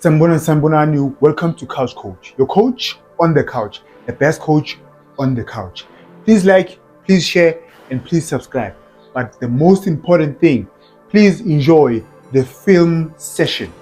Sambonani, welcome to Couch Coach, your coach on the couch, the best coach on the couch. Please like, please share, and please subscribe. But the most important thing, please enjoy the film session.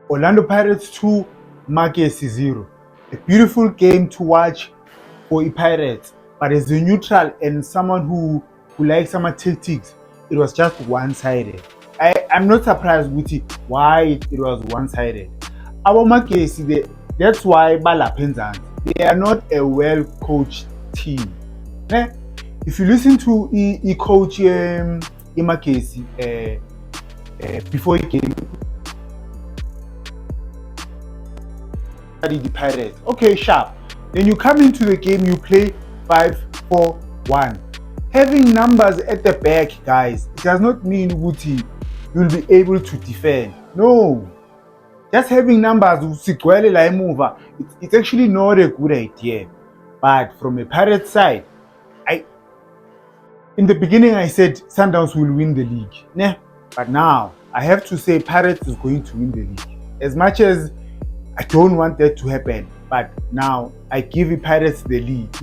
Orlando Pirates 2, Magesi 0. A beautiful game to watch for the Pirates, but as a neutral and someone who likes some tactics, it was just one-sided. I'm not surprised with it, why it was one-sided. Our Magesi, that's why Balapenzans, they are not a well-coached team. If you listen to coach Magesi before the game, the Pirates. Okay, sharp. Then you come into the game, you play 5-4-1. Having numbers at the back, guys, it does not mean Wuti you'll be able to defend. No. Just having numbers, it's actually not a good idea. But from a Pirates side, in the beginning I said Sundowns will win the league. But now I have to say Pirates is going to win the league. As much as I don't want that to happen, but now I give the Pirates the league.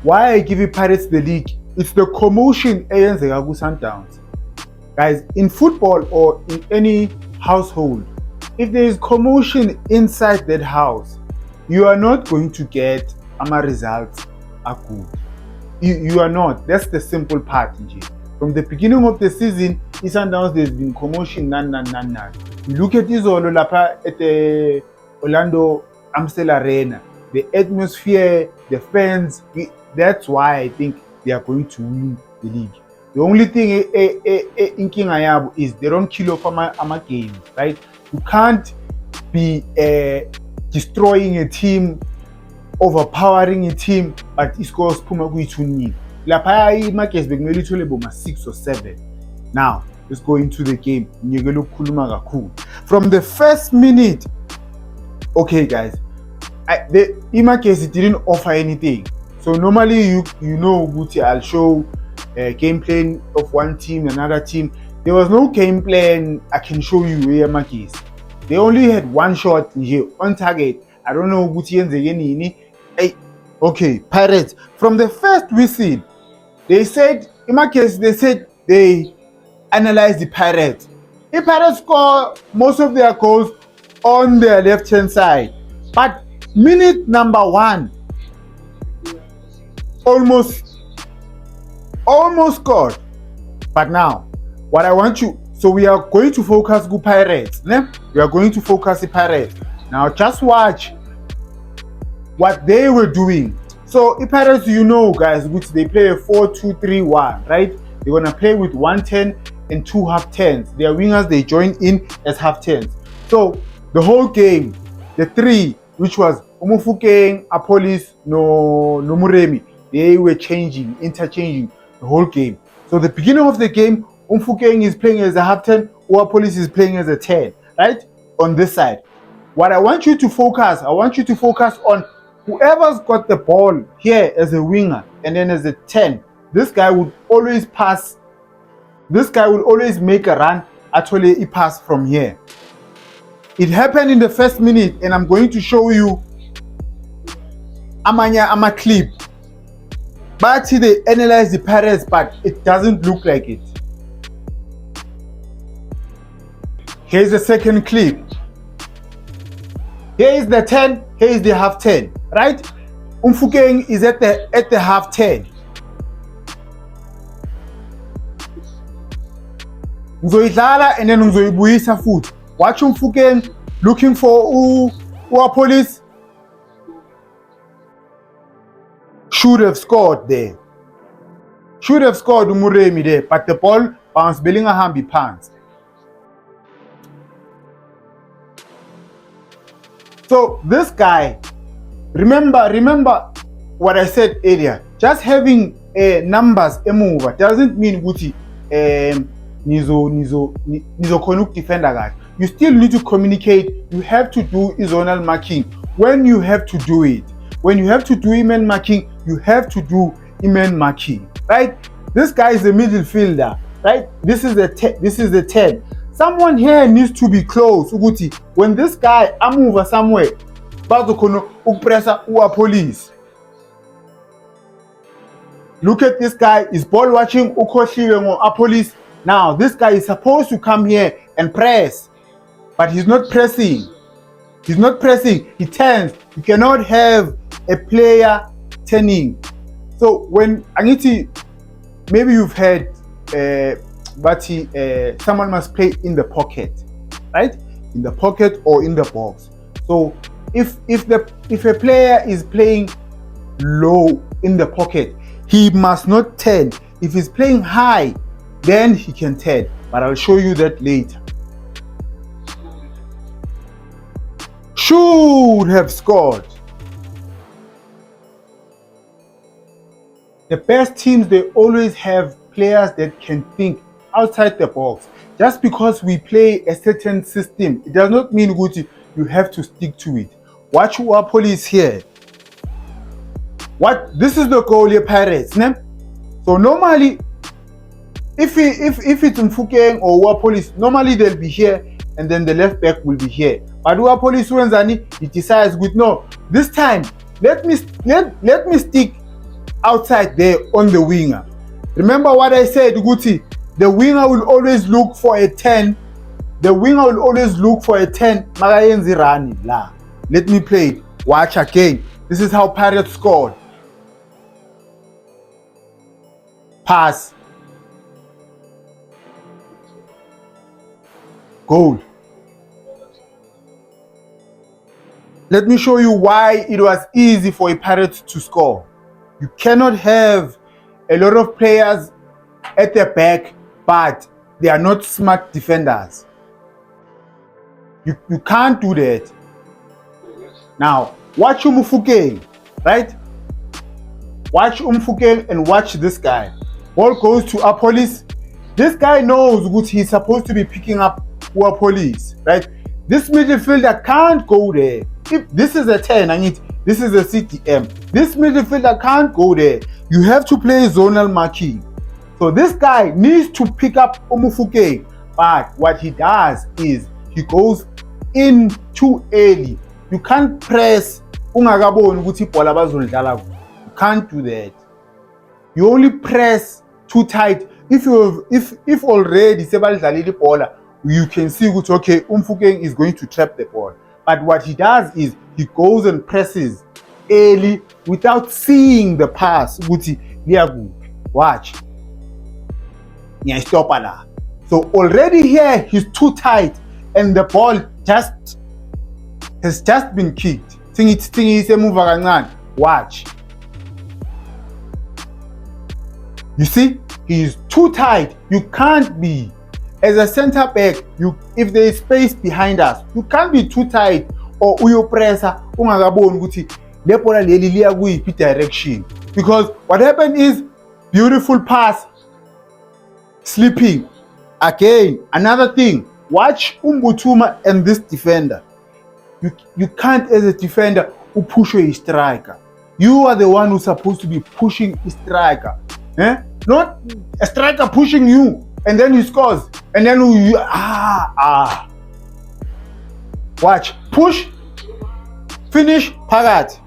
Why I give the Pirates the league? It's the commotion eyenzeka ku-Sundowns. Guys, in football or in any household, if there is commotion inside that house, you are not going to get results are good. You are not. That's the simple part. From the beginning of the season, in Sundowns, there's been commotion, none. You look at Izolo Lapa at the Orlando Amstel Arena, the atmosphere, the fans, that's why I think they are going to win the league. The only thing in King Ayabu is they don't kill off a game, right? You can't be destroying a team, overpowering a team, but it scores Puma Guichuni. Lapa Makes Begmeli Toleboma 6 or 7. Now, let's go into the game. From the first minute, okay, guys, the Imakesi didn't offer anything. So normally, you know, Guti, I'll show a game plan of one team, another team. There was no game plan I can show you where Imakesi. They only had one shot here on target. I don't know Guti and Zegeni. Okay, Pirates. From the first whistle, they said they analyze the Pirates. The Pirates score most of their goals on their left-hand side. But minute number 1, almost scored. But now, what I want you, so we are going to focus on Pirates. We are going to focus on Pirates. Now just watch what they were doing. So the Pirates, you know, guys, which they play a 4-2-3-1, right? They're gonna play with 110 and 2 half-10s. Their wingers, they join in as half-10s. So the whole game, the 3, which was Omofukeng, Apolis, no Muremi, they were interchanging the whole game. So the beginning of the game, Omofukeng is playing as a half-10, Apolis is playing as a 10, right? On this side. What I want you to focus on whoever's got the ball here as a winger and then as a 10, this guy would always pass. This guy would always make a run. Actually, he passed from here. It happened in the first minute, and I'm going to show you a clip. But they analyze the Pirates, but it doesn't look like it. Here's the second clip. Here is the 10, here is the half 10, right? Omofukeng is at the half 10. Ngizoyidlala and then ngizoyibuyisa futhi. Watch Omofukeng looking for Apolis. Should have scored there. Should have scored Muremi there, but the ball bounced Bellingham pants. So this guy, remember what I said earlier. Just having numbers emuva doesn't mean Guti nizo connect defender guys. You still need to communicate. You have to do zonal marking when you have to do it. When you have to do man marking, you have to do man marking, right? This guy is a middle-fielder, right? This is the 10. Someone here needs to be close. Ukuthi when this guy move somewhere, bazokhona ukupressa police. Look at this guy, is ball watching ukhohliwe ngo-police. Now this guy is supposed to come here and press, but he's not pressing. He's not pressing, he turns. You cannot have a player turning. So when Angithi, maybe you've heard but someone must play in the pocket, right? In the pocket or in the box. So if a player is playing low in the pocket, he must not turn. If he's playing high, then he can turn. But I'll show you that later. Should have scored. The best teams, they always have players that can think outside the box. Just because we play a certain system, it does not mean Gucci, you have to stick to it. Watch who our police here. This is the goalie Pirates, ne? So normally, if it's Mfukeng or our police, normally they'll be here and then the left back will be here. But our police Wenzani, he decides good. No, this time let me stick outside there on the winger. Remember what I said, Guti? The winger will always look for a 10. The winger will always look for a 10. Let me play it. Watch again. This is how Pirates scored. Pass. Goal. Let me show you why it was easy for a Pirates to score. You cannot have a lot of players at the back, but they are not smart defenders. You can't do that. Now, watch Mfukeng, right? Watch Mfukeng and watch this guy. Ball goes to Apolis. This guy knows what he's supposed to be picking up Apolis, right? This midfielder can't go there. If this is a 10 and this is a CTM, this midfielder can't go there. You have to play zonal marking. So this guy needs to pick up Mfukeng, but what he does is he goes in too early. You can't press ungakaboni ukuthi ibhola bazolidlala. You can't do that. You only press too tight. If already sebalidlalile ibhola, you can see ukuthi okay, Mfukeng is going to trap the ball. But what he does is he goes and presses early without seeing the pass. Ukuthi liyakude. Watch. Stop la. So already here he's too tight and the ball has just been kicked. Watch. You see, he is too tight. You can't be. As a center back, if there is space behind us, you can't be too tight or uyopressa ungakaboni ukuthi le bola leli liya kuyiphi direction. Because what happened is beautiful pass, slipping. Again, another thing, watch Mbuthuma and this defender. You can't, as a defender, push a striker. You are the one who's supposed to be pushing a striker. Not a striker pushing you and then he scores. And then Watch. Push. Finish. Parat.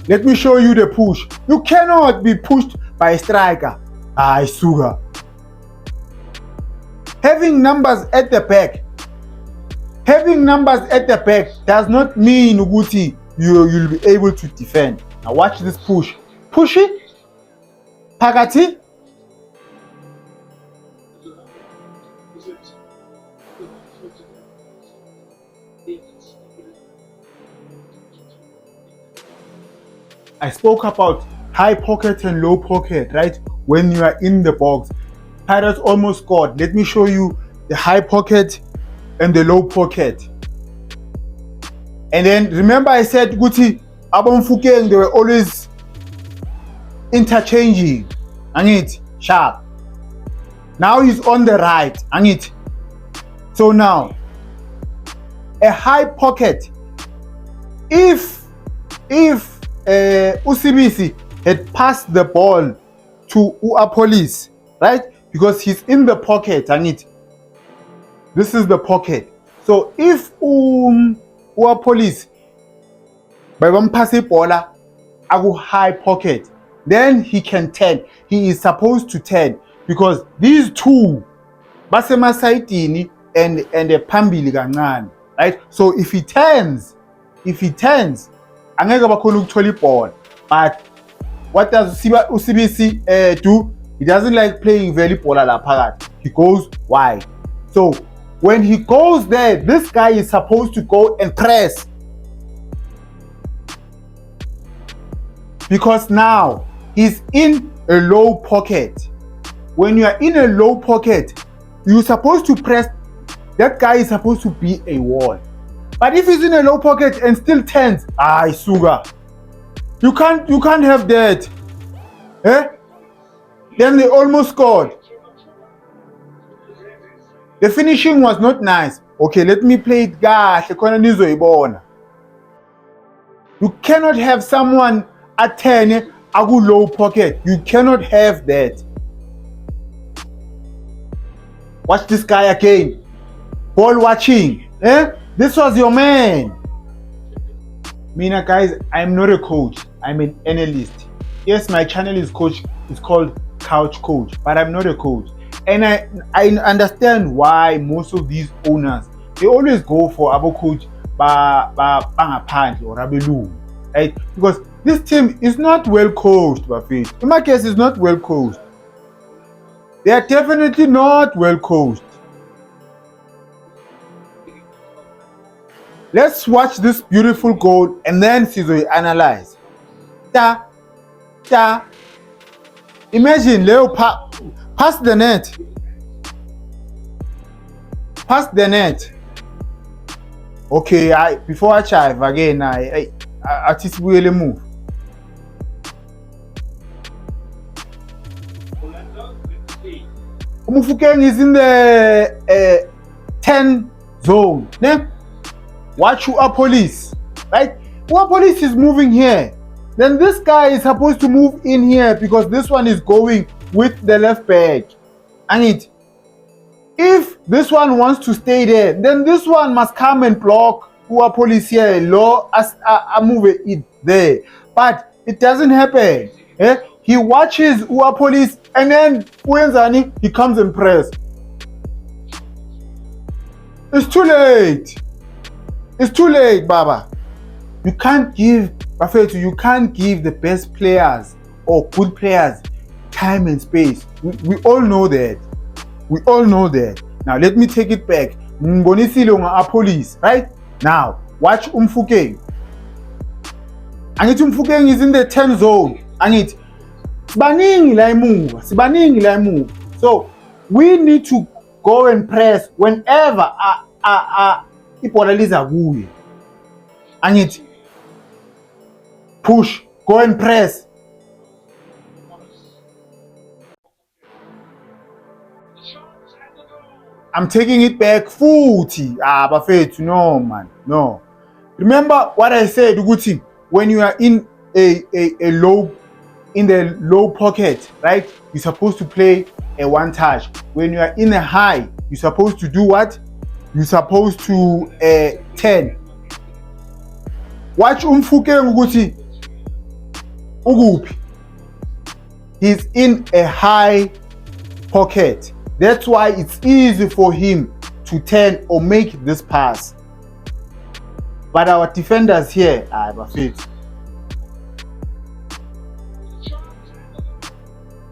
Let me show you the push. You cannot be pushed by a striker. Sugar. Having numbers at the back. Having numbers at the back does not mean Uguti you'll be able to defend. Now watch this push. Push it. Pagati. I spoke about high pocket and low pocket, right? When you are in the box. Pirates almost scored. Let me show you the high pocket and the low pocket. And then remember I said Guti, Mfukeng, they were always interchanging. Sharp. Now he's on the right. So now a high pocket. If Usibisi had passed the ball to Police, right? Because he's in the pocket, and this is the pocket. So if Police by one pass ball a high pocket, then he can turn. He is supposed to turn because these two basema saitini and the phambili kancane, right? So if he turns angeke bakhona ukuthola ibhola. But what does Usibisi do? He doesn't like playing very ball la phakathi. He goes wide. So when he goes there, this guy is supposed to go and press, because now he's in a low pocket. When you are in a low pocket, you're supposed to press. That guy is supposed to be a wall. But if he's in a low pocket and still turns, sugar. You can't have that. Eh? Then they almost scored. The finishing was not nice. Okay, let me play it kahle. You cannot have someone at 10 a low pocket. You cannot have that. Watch this guy again. Ball watching. Eh? This was your man. Mina guys, I'm not a coach. I'm an analyst. Yes, my channel is called Couch Coach, but I'm not a coach. And I understand why most of these owners, they always go for abo coach bangaphandle or abelungu, right? Because this team is not well coached, Bafethu. In my case, it's not well coached. They are definitely not well coached. Let's watch this beautiful goal and then analyze. Imagine Leo pass the net. Pass the net. Okay, before I chive again, I just really move. Umufukeng is in the 10 zone. Ne? Watch Police, right? Police is moving here. Then this guy is supposed to move in here because this one is going with the left back. And if this one wants to stay there, then this one must come and block Police here. Law as move it there. But it doesn't happen. Eh? He watches Police and then he comes and press. It's too late. It's too late, Baba. You can't give the best players or good players time and space. We all know that. We all know that. Now let me take it back. Police, right? Now watch Umfukeng. Umfukeng is in the 10 zone. Sibaningi la move. So we need to go and press whenever ibhola liza kuye. Push, go and press. I'm taking it back. Futhi. Bafethu, no man, no. Remember what I said, Uguti, when you are in a low pocket, right? You're supposed to play a one touch. When you are in a high, you're supposed to do what? You're supposed to 10. Watch Umfukeng Uguti. Ugupi. He's in a high pocket. That's why it's easy for him to turn or make this pass. But our defenders here are Bafethu.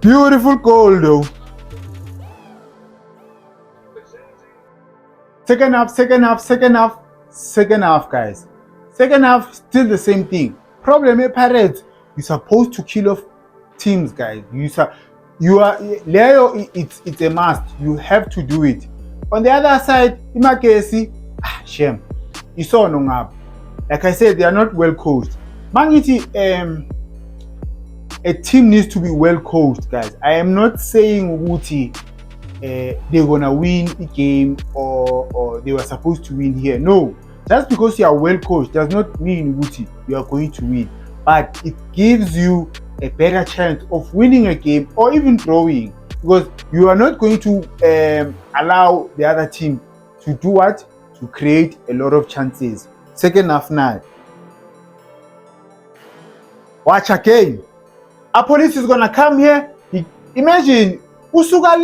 Beautiful goal though. Second half, guys. Second half, still the same thing. Problem is, Pirates, you're supposed to kill off teams, guys. You are Leo. It's a must. You have to do it. On the other side, Imakesi, shame. You saw no. Like I said, they are not well coached. Mangiti, a team needs to be well coached, guys. I am not saying Wuti, they're gonna win a game or they were supposed to win here. No, Just because you are well coached does not mean you are going to win, but it gives you a better chance of winning a game or even drawing, because you are not going to allow the other team to do what? To create a lot of chances. Second half now. Watch again. Police is gonna come here. Imagine, usuka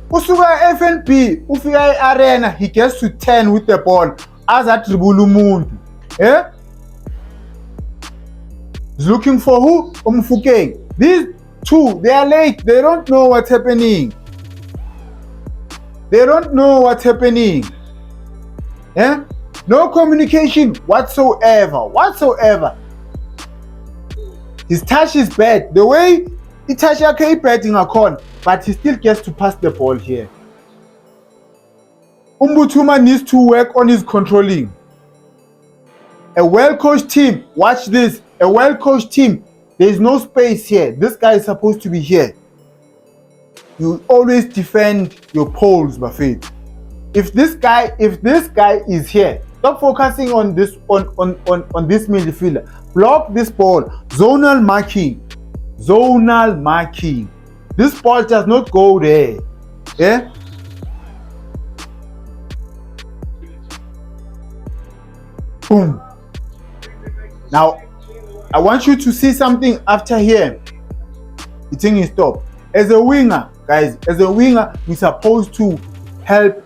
FNB, ufika arena, he gets to 10 with the ball. As a dribble umuntu. Eh? He's looking for who? Umfukeng. These two, they are late. They don't know what's happening. Eh? No communication whatsoever. His touch is bad. The way he touch is bad in a con, but he still gets to pass the ball here. Umbuthuma needs to work on his controlling. A well-coached team, watch this. A well-coached team, there is no space here. This guy is supposed to be here. You always defend your poles, Buffett. If this guy is here, stop focusing on this on this midfielder. Block this ball. Zonal marking. This ball does not go there. Yeah. Boom. Now, I want you to see something after here. The thing is stop. As a winger, guys, we're supposed to help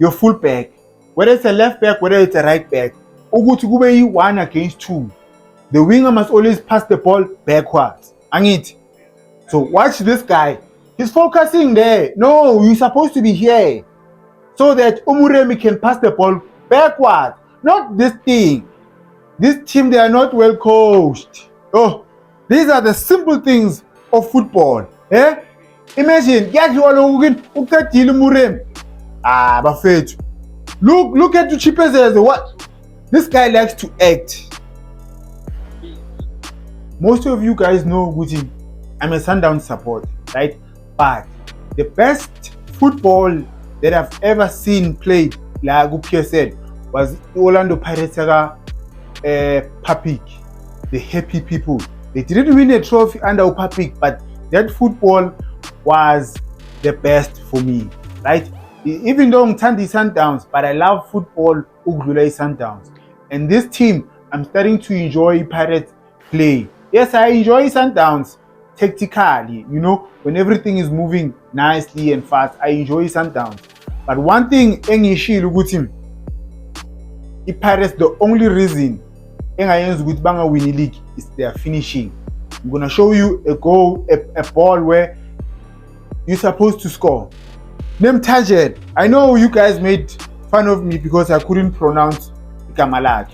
your fullback, whether it's a left back, whether it's a right back. Ukuthi kube 1 against 2. The winger must always pass the ball backwards. So watch this guy. He's focusing there. No, you're supposed to be here, so that Umuremi can pass the ball backwards. Not this thing. This team, they are not well coached. Oh, these are the simple things of football. Eh? Imagine, Buffett. Look at the cheapest as what? This guy likes to act. Most of you guys know Guti, I'm a Sundown support, right? But the best football that I've ever seen played, like Gupia said, was Orlando Pirates Papik, the happy people. They didn't win a trophy under Papik, but that football was the best for me, right? Even though I'm Tandy Sundowns, but I love football Ugulai Sundowns. And this team, I'm starting to enjoy Pirates play. Yes, I enjoy Sundowns tactically, when everything is moving nicely and fast, I enjoy Sundowns. But one thing, Pirates, the only reason with Banga winning league is their finishing. I'm gonna show you a goal, a ball where you're supposed to score. Name Tajed. I know you guys made fun of me because I couldn't pronounce Kamalak.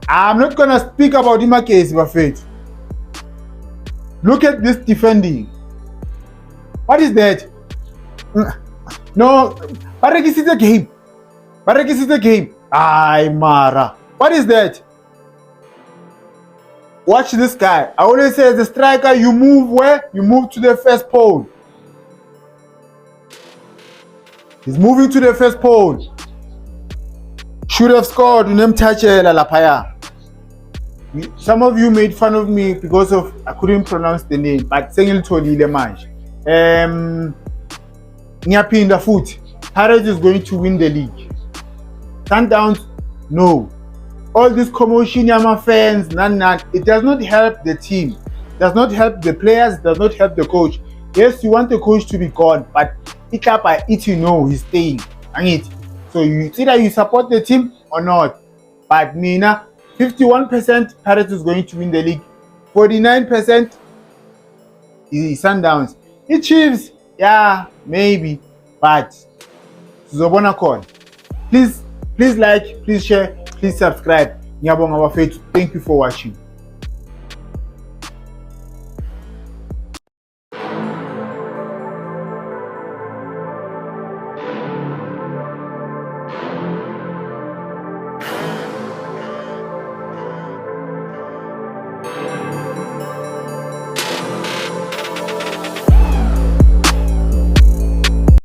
I'm not gonna speak about Imakes, Buffett. Look at this defending. What is that? No, Barekis is the game. Ay, Mara. What is that? Watch this guy. I always say as a striker, you move where? You move to the first pole. He's moving to the first pole. Should have scored. Some of you made fun of me because of I couldn't pronounce the name, but Sengil Tolile Manj. Nyapinda Foot. Pirates is going to win the league. Sundowns, no. All this commotion, Yama fans, it does not help the team. It does not help the players. It does not help the coach. Yes, you want the coach to be gone, but he's staying. So it's either you support the team or not. But Mina, 51% Pirates is going to win the league. 49% is Sundowns. The Chiefs, yeah, maybe. But Zobona Con. Please like, please share, please subscribe. Thank you for watching.